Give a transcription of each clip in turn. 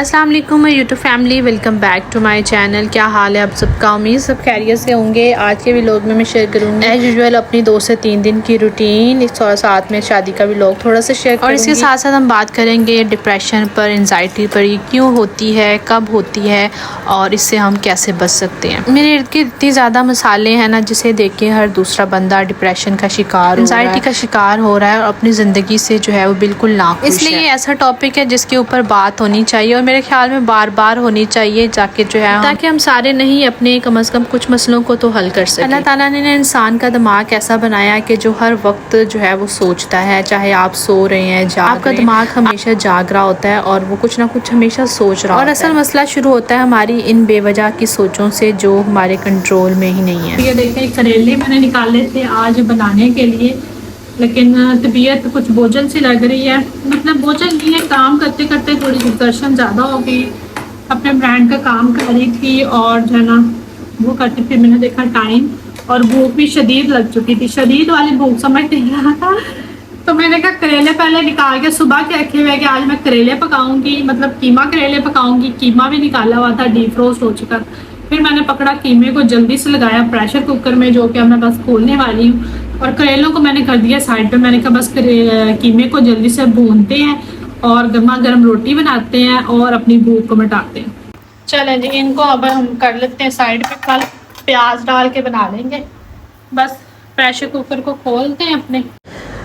अस्सलाम वालेकुम YouTube family, welcome back to my channel. क्या हाल है आप सबका? उम्मीद सब खैरियत से होंगे। आज के व्लॉग में मैं शेयर करूँगी एज यूजुअल अपनी 2 से 3 दिन की रूटीन, साथ में शादी का व्लॉग थोड़ा सा शेयर और इसके साथ साथ हम बात करेंगे डिप्रेशन पर, एंजाइटी पर, ये क्यों होती है, कब होती है और इससे हम कैसे बच सकते हैं। मेरे इर्द गिर्द इतनी ज़्यादा मसाले हैं ना, जिसे देख के हर दूसरा बंदा डिप्रेशन का शिकार, एंजाइटी का शिकार हो रहा है और अपनी ज़िंदगी से जो है वो बिल्कुल नाखुश है। इसलिए ये ऐसा टॉपिक है जिसके ऊपर बात होनी चाहिए और मेरे ख्याल में बार बार होनी चाहिए, जाके जो है ताकि हम सारे नहीं अपने कम अज़ कम कुछ मसलों को तो हल कर सकें। अल्लाह ताला ने इंसान का दिमाग ऐसा बनाया कि जो हर वक्त जो है वो सोचता है, चाहे आप सो रहे हैं, आपका दिमाग हमेशा जाग रहा होता है और वो कुछ ना कुछ हमेशा सोच रहा होता है। और असल मसला शुरू होता है हमारी इन बेवजह की सोचों से जो हमारे कंट्रोल में ही नहीं है। ये देखते हैं, करेले मैंने निकाले थे आज बनाने के लिए, लेकिन तबीयत कुछ बोझल सी लग रही है। मतलब बोझल नहीं है, काम करते करते थोड़ी डिप्रेशन ज़्यादा हो गई। अपने ब्रांड का काम कर रही थी और जो है ना वो करती थी, मैंने देखा टाइम और भूख भी शदीद लग चुकी थी। शदीद वाली भूख समझ नहीं रहा था, तो मैंने कहा करेले पहले निकाल के सुबह के रखे हुए कि आज मैं करेले पकाऊंगी, मतलब कीमा करेले पकाऊंगी। कीमा भी निकाला हुआ था, डीप रोस्ट हो चुका। फिर मैंने पकड़ा कीमे को, जल्दी से लगाया प्रेशर कुकर में, जो कि अब मैं बस खोलने वाली हूँ। और करेलों को मैंने कर दिया साइड पे। मैंने कहा बस कीमे को जल्दी से भूनते हैं और गर्मा गर्म रोटी बनाते हैं और अपनी भूख को मिटाते हैं। चलें जी, इनको अब हम कर लेते हैं साइड पे। कल प्याज डाल के बना लेंगे। बस प्रेशर कुकर को खोलते हैं अपने।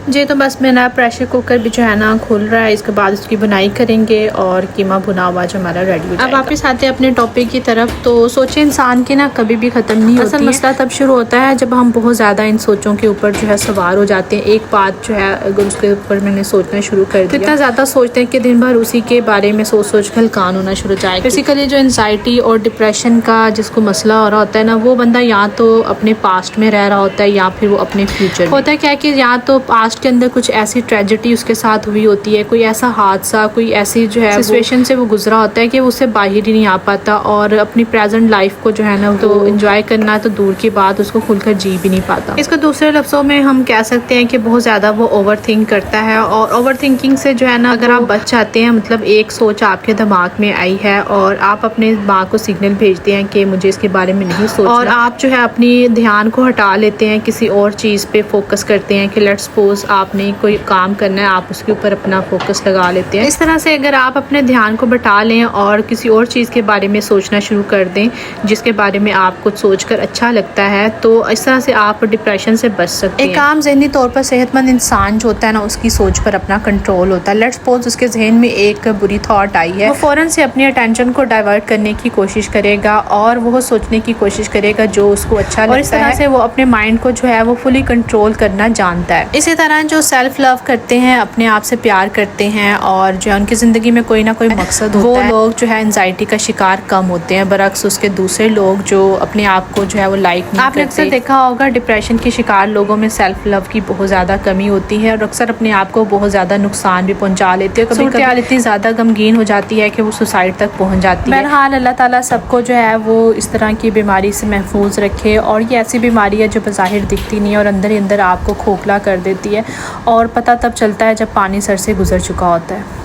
जी तो बस मेरा प्रेशर कुकर भी जो है ना खुल रहा है। इसके बाद उसकी बुनाई करेंगे और कीमा भुना हुआ जो हमारा रेडी हो जाएगा। अब वापस आते हैं अपने टॉपिक की तरफ। तो सोचें इंसान की ना कभी भी ख़त्म नहीं होती। असल मसला तब शुरू होता है जब हम बहुत ज़्यादा इन सोचों के ऊपर जो है सवार हो जाते हैं। एक बात जो है अगर उसके ऊपर मैंने सोचना शुरू कर दिया, इतना ज़्यादा सोचते हैं कि दिन भर उसी के बारे में सोच सोच कर हल्कान होना शुरू हो जाएगा। बेसिकली जो एंजाइटी और डिप्रेशन का जिसको मसला हो रहा होता है ना, वो बंदा या तो अपने पास्ट में रह रहा होता है या फिर वो अपने फ्यूचर। होता है क्या कि या तो पास्ट के अंदर कुछ ऐसी ट्रेजेडी उसके साथ हुई होती है, कोई ऐसा हादसा, कोई ऐसी जो है सिचुएशन से वो गुजरा होता है कि वो उससे बाहर ही नहीं आ पाता और अपनी प्रेजेंट लाइफ को जो है ना तो एंजॉय करना तो दूर की बात, उसको खुलकर जी भी नहीं पाता। इसको दूसरे लफ्ज़ों में हम कह सकते हैं कि बहुत ज़्यादा वो ओवर थिंक करता है। और ओवर थिंकिंग से जो है ना अगर आप बच जाते हैं, मतलब एक सोच आपके दिमाग में आई है और आप अपने दिमाग को सिग्नल भेजते हैं कि मुझे इसके बारे में नहीं सोचना, और आप जो है अपनी ध्यान को हटा लेते हैं, किसी और चीज़ पे फोकस करते हैं कि लेट्स सपोज आपने कोई काम करना है, आप उसके ऊपर अपना फोकस लगा लेते हैं। इस तरह से अगर आप अपने ध्यान को बटा लें और किसी और चीज़ के बारे में सोचना शुरू कर दें जिसके बारे में आपको सोचकर अच्छा लगता है, तो इस तरह से आप डिप्रेशन से बच सकते हैं। एक आम ज़हनी तौर पर सेहतमंद इंसान जो होता है ना, उसकी सोच पर अपना कंट्रोल होता है। लेट्स सपोज उसके जहन में एक बुरी थॉट आई है, वो फ़ौरन से अपनी अटेंशन को डाइवर्ट करने की कोशिश करेगा और वो सोचने की कोशिश करेगा जो उसको अच्छा लगता है। और इस तरह से वो अपने माइंड को जो है वो फुली कंट्रोल करना जानता है। इसी तरह जो सेल्फ लव करते हैं, अपने आप से प्यार करते हैं और जो है उनकी ज़िंदगी में कोई ना कोई मकसद होता है, वो लोग जो है एंजाइटी का शिकार कम होते हैं, बरअक्स उसके दूसरे लोग जो अपने आप को जो है वो लाइक नहीं करते। आपने अक्सर देखा होगा डिप्रेशन के शिकार लोगों में सेल्फ लव की बहुत ज़्यादा कमी होती है और अक्सर अपने आप को बहुत ज़्यादा नुकसान भी पहुँचा लेते हैं। कभी कभी इतनी ज़्यादा गमगीन हो जाती है कि वो सुसाइड तक पहुँच जाती है। बहरहाल अल्लाह ताला सबको जो है वो इस तरह की बीमारी से महफूज रखे। और ये ऐसी बीमारी है जो बज़ाहिर दिखती नहीं है और अंदर ही अंदर आपको खोखला कर देती है और पता तब चलता है जब पानी सर से गुजर चुका होता है।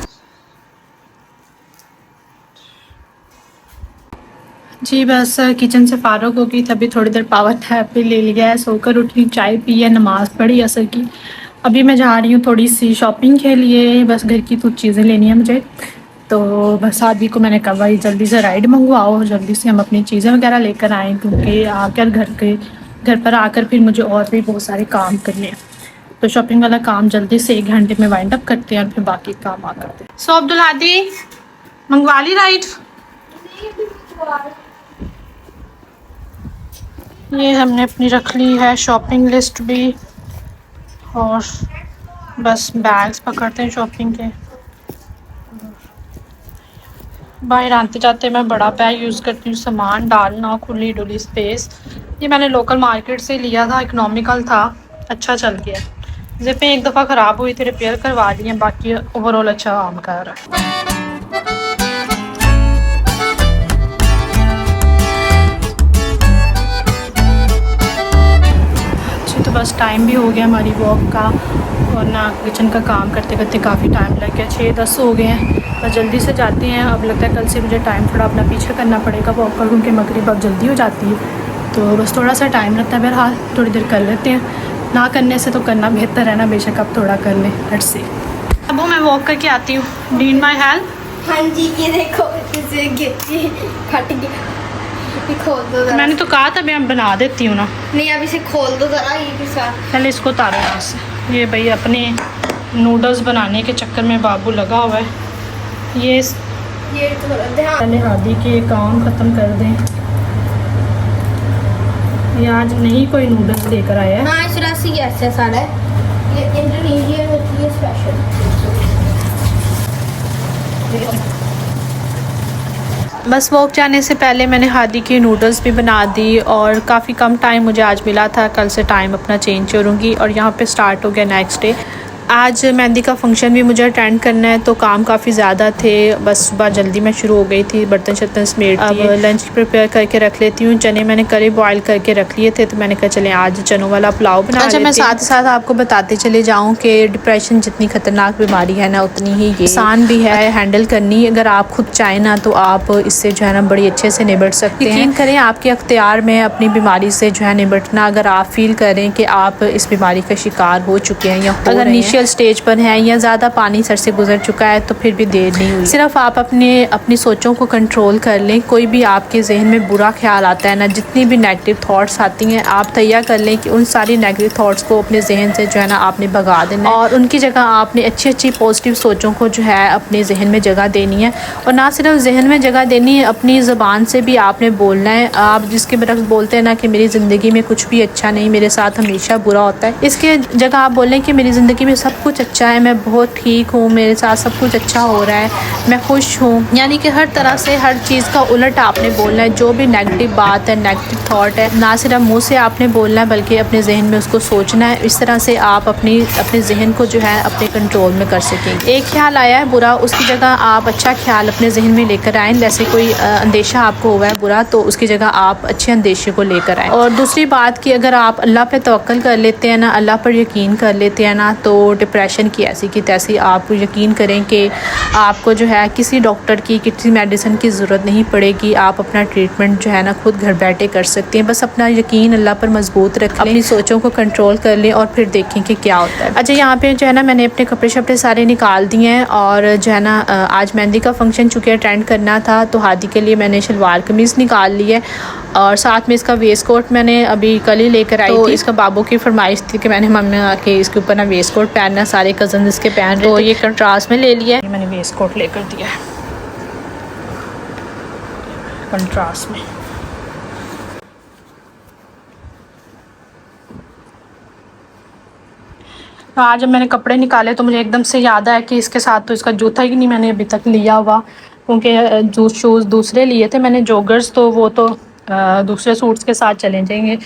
जी बस किचन से फारुक हो गई, तभी थोड़ी देर पावर नैप भी ले लिया है, सोकर उठी, चाय पी है, नमाज़ पढ़ी असर की। अभी मैं जा रही हूँ थोड़ी सी शॉपिंग के लिए, बस घर की कुछ चीज़ें लेनी है मुझे। तो बस आदमी को मैंने कहा भाई जल्दी से राइड मंगवाओ, जल्दी से हम अपनी चीज़ें वगैरह लेकर आएँ, क्योंकि आकर घर पर आकर फिर मुझे और भी बहुत सारे काम करने हैं। तो शॉपिंग वाला काम जल्दी से 1 घंटे में वाइंड अप करते हैं और फिर बाकी काम आ करते हैं। सो अब्दुल हादी मंगवा ली राइड? ये हमने अपनी रख ली है शॉपिंग लिस्ट भी, और बस बैग्स पकड़ते हैं शॉपिंग के। बाहर आते जाते मैं बड़ा बैग यूज़ करती हूँ, सामान डालना, खुली डुली स्पेस। ये मैंने लोकल मार्केट से लिया था, इकोनॉमिकल था, अच्छा चल गया। ज़िपें एक दफ़ा ख़राब हुई थी, रिपेयर करवा ली हैं, बाकी ओवरऑल अच्छा काम कर रहा है। तो बस टाइम भी हो गया हमारी वॉक का, और ना किचन का काम करते करते काफ़ी टाइम लग गया, 6-10 हो गए हैं। बस जल्दी से जाते हैं। अब लगता है कल से मुझे टाइम थोड़ा अपना पीछे करना पड़ेगा वॉक कर, क्योंकि मगरिब अब जल्दी हो जाती है, तो बस थोड़ा सा टाइम लगता है। बहरहाल थोड़ी देर कर लेते हैं, ना करने से तो करना बेहतर है ना, बेशक अब थोड़ा कर लें। Let's see. अब वो मैं वॉक करके आती हूँ। Need my help? हाँ जी, ये देखो इसे गिरती फट गया। ये खोल दो जरा। मैंने तो कहा था मैं बना देती हूँ ना। नहीं, अब इसे खोल दो जरा, ये के साथ। पहले इसको उतारो यहाँ से। ये भाई अपने नूडल्स बनाने के चक्कर में बाबू लगा हुआ है। ये थोड़ा ध्यान। पहले हादी के काम ख़त्म कर दें। ये आज नहीं कोई नूडल्स लेकर आया है। हाँ, इस राशि गैस है सारा। ये इंडोनेशिया होती है स्पेशल। बस वॉक जाने से पहले मैंने हादी की नूडल्स भी बना दी, और काफ़ी कम टाइम मुझे आज मिला था। कल से टाइम अपना चेंज करूँगी। और यहाँ पे स्टार्ट हो गया नेक्स्ट डे। आज मेहंदी का फंक्शन भी मुझे अटेंड करना है, तो काम काफ़ी ज़्यादा थे। बस सुबह जल्दी मैं शुरू हो गई थी, बर्तन शर्तन समेट दिए। अब लंच प्रिपेयर करके रख लेती हूँ। चने मैंने करी बॉयल करके रख लिए थे, तो मैंने कहा चलें आज चनों वाला पुलाव बना लेते हैं। मैं साथ ही साथ आपको बताते चले जाऊँ कि डिप्रेशन जितनी ख़तरनाक बीमारी है ना, उतनी ही ये आसान भी है हैंडल करनी। अगर आप खुद चाहें ना तो आप इससे जो है ना बड़ी अच्छे से निपट सकते हैं। यकीन करें आपके अख्तियार में अपनी बीमारी से जो है निपटना। अगर आप फील करें कि आप इस बीमारी का शिकार हो चुके हैं या अगर इनिशियल स्टेज पर है या ज़्यादा पानी सर से गुजर चुका है, तो फिर भी देर नहीं हुई। सिर्फ आप अपनी सोचों को कंट्रोल कर लें। कोई भी आपके जहन में बुरा ख्याल आता है ना, जितनी भी नेगेटिव थॉट्स आती हैं, आप तैयार कर लें कि उन सारी नेगेटिव थॉट्स को अपने जहन से जो है ना आपने भगा देना है, और उनकी जगह आपने अच्छी अच्छी पॉजिटिव सोचों को जो है अपने जहन में जगह देनी है। और ना सिर्फ जहन में जगह देनी है, अपनी ज़बान से भी आपने बोलना है। आप जिसके बरक्स बोलते हैं ना कि मेरी ज़िंदगी में कुछ भी अच्छा नहीं, मेरे साथ हमेशा बुरा होता है, इसके जगह आप बोलें कि मेरी ज़िंदगी में सब कुछ अच्छा है, मैं बहुत ठीक हूँ, मेरे साथ सब कुछ अच्छा हो रहा है, मैं खुश हूँ। यानी कि हर तरह से हर चीज़ का उलट आपने बोलना है। जो भी नेगेटिव बात है, नेगेटिव थॉट है, ना सिर्फ मुँह से आपने बोलना है बल्कि अपने जहन में उसको सोचना है। इस तरह से आप अपने जहन को जो है अपने कंट्रोल में कर सकेंगे। एक ख्याल आया है बुरा, उसकी जगह आप अच्छा ख्याल अपने जहन में लेकर आएँ। जैसे कोई अंदेशा आपको हुआ है बुरा, तो उसकी जगह आप अच्छे अंदेशे को लेकर आएँ। और दूसरी बात कि अगर आप अल्लाह पे तवक्कल कर लेते हैं ना, अल्लाह पर यकीन कर लेते हैं ना, तो डिप्रेशन की ऐसी की तैसी आप यकीन करें कि आपको जो है किसी डॉक्टर की, किसी मेडिसिन की ज़रूरत नहीं पड़ेगी। आप अपना ट्रीटमेंट जो है ना खुद घर बैठे कर सकते हैं। बस अपना यकीन अल्लाह पर मजबूत रख लें, अपनी सोचों को कंट्रोल कर लें और फिर देखें कि क्या होता है। अच्छा, यहाँ पे जो है ना मैंने अपने कपड़े शपड़े सारे निकाल दिए हैं, और जो है ना आज मेहंदी का फंक्शन चूँकि अटेंड करना था, तो हादी के लिए मैंने शलवार कमीज़ निकाल ली है, और साथ में इसका वेस्ट कोट मैंने अभी कल ही लेकर आई थी। इसका बाबू की फरमाइश थी कि मैंने मम्मी के इसके ऊपर ना वेस्ट कोट पहनना, सारे कज़न इसके पहन रहे, तो ये कंट्रास्ट में ले लिया है। मैंने वेस्ट कोट लेकर दिया है कंट्रास्ट में। तो आज जब मैंने कपड़े निकाले तो मुझे एकदम से याद आया कि इसके साथ तो इसका जूता ही नहीं मैंने अभी तक लिया हुआ, क्योंकि शूज़ दूसरे लिए थे मैंने जॉगर्स, तो वो तो दूसरे सूट्स के साथ चले जाएंगे।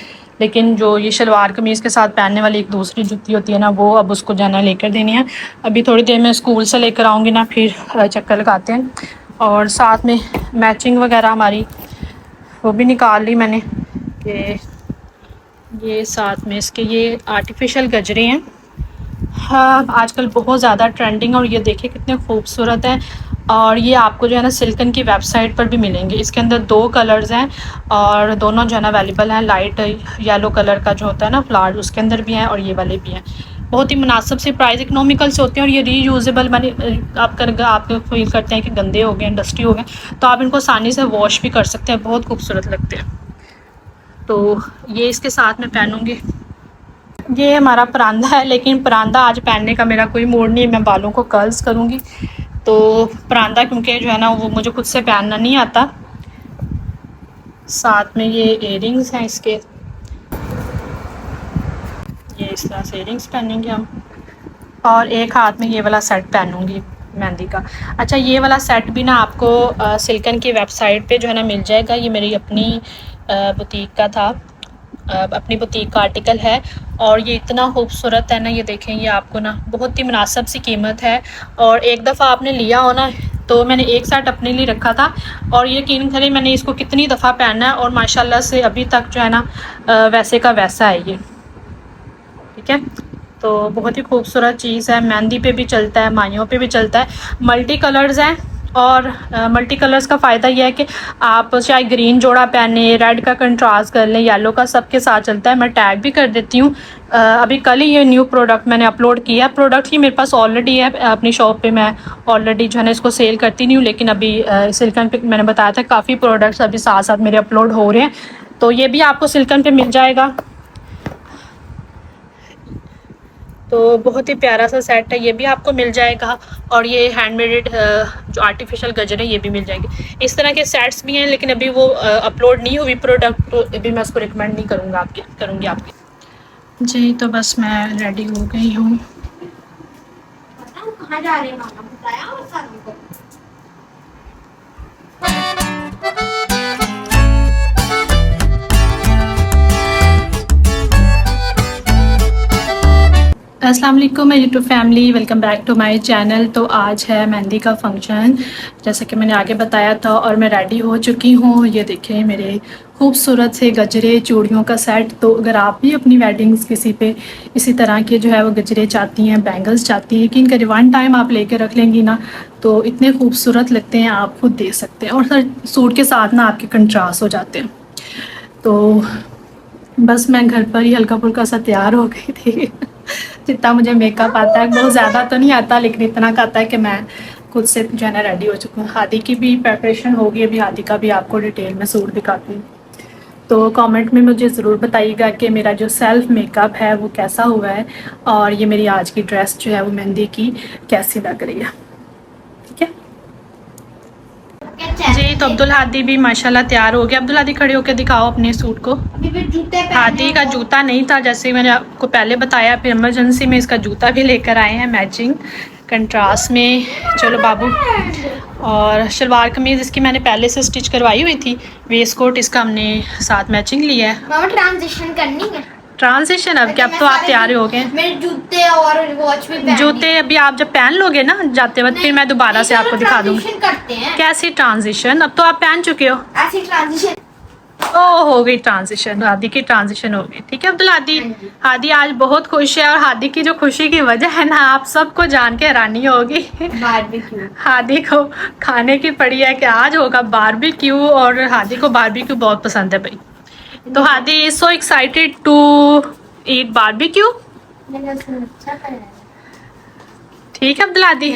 लेकिन जो ये शलवार कमीज़ के साथ पहनने वाली एक दूसरी जूती होती है ना, वो अब उसको जाना लेकर देनी है। अभी थोड़ी देर में स्कूल से लेकर आऊँगी ना, फिर चक्कर लगाते हैं। और साथ में मैचिंग वगैरह हमारी वो भी निकाल ली मैंने, कि ये साथ में इसके ये आर्टिफिशियल गजरे हैं। हाँ, आजकल बहुत ज़्यादा ट्रेंडिंग, और ये देखिए कितने खूबसूरत हैं। और ये आपको जो है ना सिल्कन की वेबसाइट पर भी मिलेंगे। इसके अंदर 2 कलर्स हैं, और दोनों जो है ना अवेलेबल हैं। लाइट येलो कलर का जो होता है ना फ्लावर, उसके अंदर भी हैं, और ये वाले भी हैं। बहुत ही मुनासिब से प्राइस, इकनॉमिकल से होते हैं, और ये रीयूजेबल। मैंने आप फील करते हैं कि गंदे हो गए, डस्टी हो गए, तो आप इनको आसानी से वॉश भी कर सकते हैं। बहुत खूबसूरत लगते हैं। तो ये इसके साथ में पहनूँगी। ये हमारा परांदा है, लेकिन परांदा आज पहनने का मेरा कोई मूड नहीं है। मैं बालों को कर्ल्स करूँगी, तो परांदा क्योंकि जो है ना वो मुझे खुद से पहनना नहीं आता। साथ में ये इयरिंग्स हैं इसके, ये इस तरह से इयरिंग्स पहनेंगे हम, और एक हाथ में ये वाला सेट पहनूँगी मेहंदी का। अच्छा, ये वाला सेट भी ना आपको सिल्कन की वेबसाइट पे जो है ना मिल जाएगा। ये मेरी अपनी बुटीक का था, अपनी बुटीक का आर्टिकल है, और ये इतना खूबसूरत है ना। ये देखें, ये आपको ना बहुत ही मुनासिब सी कीमत है, और एक दफ़ा आपने लिया हो ना, तो मैंने एक सेट अपने लिए रखा था, और ये यकीन करें मैंने इसको कितनी दफ़ा पहना है, और माशाल्लाह से अभी तक जो है ना वैसे का वैसा है ये। ठीक है, तो बहुत ही खूबसूरत चीज़ है, मेहंदी पे भी चलता है, माइयों पे भी चलता है, मल्टी कलर्स हैं। और मल्टी कलर्स का फ़ायदा यह है कि आप चाहे ग्रीन जोड़ा पहने, रेड का कंट्रास्ट कर लें, येलो का, सबके साथ चलता है। मैं टैग भी कर देती हूँ। अभी कल ही ये न्यू प्रोडक्ट मैंने अपलोड किया। प्रोडक्ट ही मेरे पास ऑलरेडी है अपनी शॉप पे, मैं ऑलरेडी जो है ना इसको सेल करती नहीं हूँ, लेकिन अभी सिल्कन पे मैंने बताया था काफ़ी प्रोडक्ट्स अभी साथ साथ मेरे अपलोड हो रहे हैं, तो ये भी आपको सिल्कन पे मिल जाएगा। तो बहुत ही प्यारा सा सेट है, ये भी आपको मिल जाएगा। और ये हैंडमेड जो आर्टिफिशियल गजर है ये भी मिल जाएगी। इस तरह के सेट्स भी हैं, लेकिन अभी वो अपलोड नहीं हुई प्रोडक्ट, तो अभी मैं उसको रिकमेंड नहीं करूँगी आपकी। जी तो बस मैं रेडी हो गई हूँ। कहाँ जा रहे हैं मामा, बताया और सारों को। अस्सलाम वालेकुम my YouTube family, welcome back to my channel. तो आज है मेहंदी का फंक्शन, जैसा कि मैंने आगे बताया था, और मैं रेडी हो चुकी हूँ। ये देखें मेरे खूबसूरत से गजरे चूड़ियों का सेट। तो अगर आप भी अपनी वेडिंग्स किसी पे इसी तरह के जो है वो गजरे चाहती हैं, बैंगल्स चाहती हैं कि इनका वन टाइम आप लेके रख लेंगी ना, तो इतने खूबसूरत लगते हैं, आप खुद देख सकते हैं। और सर सूट के साथ ना आपके कंट्रास्ट हो जाते हैं। तो बस मैं घर पर ही हल्का फुल्का सा तैयार हो गई थी। जितना मुझे मेकअप आता है, बहुत ज़्यादा तो नहीं आता, लेकिन इतना का आता है कि मैं खुद से जो है ना रेडी हो चुकी हूँ। हादी की भी प्रेपरेशन होगी, अभी हादी का भी आपको डिटेल में सूट दिखाती हूँ। तो कमेंट में मुझे ज़रूर बताइएगा कि मेरा जो सेल्फ मेकअप है वो कैसा हुआ है, और ये मेरी आज की ड्रेस जो है वो मेहंदी की कैसी लग रही है। ठीक है जी। तो अब्दुल हादी भी माशाल्लाह तैयार हो गया। अब्दुल हादी खड़े होकर दिखाओ अपने सूट को। हादी का जूता नहीं था, जैसे मैंने आपको पहले बताया, फिर इमरजेंसी में इसका जूता भी लेकर आए हैं मैचिंग कंट्रास्ट में। चलो बाबू। और शलवार कमीज़ इसकी मैंने पहले से स्टिच करवाई हुई थी, वेस्ट कोट इसका हमने साथ मैचिंग लिया है। मामा ट्रांजिशन करनी है। ट्रांजिशन अब क्या, अब तो आप तैयार हो गए। मेरे जूते और वॉच भी पहन जूते अभी आप जब पहन लोगे ना जाते वक्त, फिर मैं दोबारा से आपको दिखा दूंगी। करते हैं कैसी ट्रांजिशन, अब तो आप पहन चुके हो। ऐसी ट्रांजिशन। ओ हो गई ट्रांजिशन, हादी की ट्रांजिशन हो गई। ठीक है अब्दुल हादी। हादी आज बहुत खुश है, और हादी की जो खुशी की वजह है ना, आप सबको जान के हैरानी होगी। बारबेक्यू। हादी को खाने की पड़ी है कि आज होगा बारबेक्यू, और हादी को बारबेक्यू बहुत पसंद है भाई। तो Hadi is so excited to eat barbecue. ठीक है अब्दुल हादी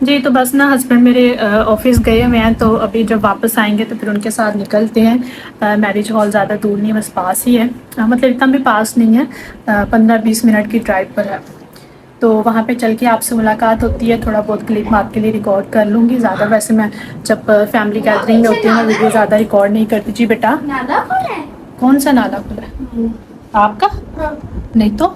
जी। तो बस ना हस्बैंड मेरे ऑफिस गए हुए हैं, तो अभी जब वापस आएंगे तो फिर उनके साथ निकलते हैं। मैरिज हॉल ज़्यादा दूर नहीं है, बस पास ही है, मतलब इतना भी पास नहीं है, 15-20 मिनट की ड्राइव पर है। तो वहाँ पे चल के आपसे मुलाकात होती है, थोड़ा बहुत क्लिप मैं आपके लिए रिकॉर्ड कर लूँगी। ज़्यादा वैसे मैं जब फैमिली गैदरिंग में होती हूँ, मैं वीडियो ज़्यादा रिकॉर्ड नहीं करती। जी बेटा। नाला खुला है? कौन सा नाला खुला है आपका? नहीं तो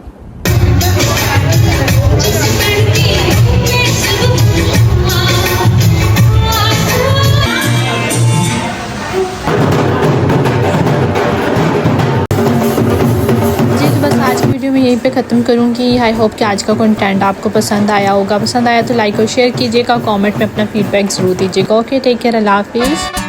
वीडियो में यहीं पे ख़त्म करूँगी। आई होप कि आज का कंटेंट आपको पसंद आया होगा। पसंद आया तो लाइक और शेयर कीजिएगा, कमेंट में अपना फीडबैक ज़रूर दीजिएगा। ओके, टेक केयर, अल्लाह हाफिज़।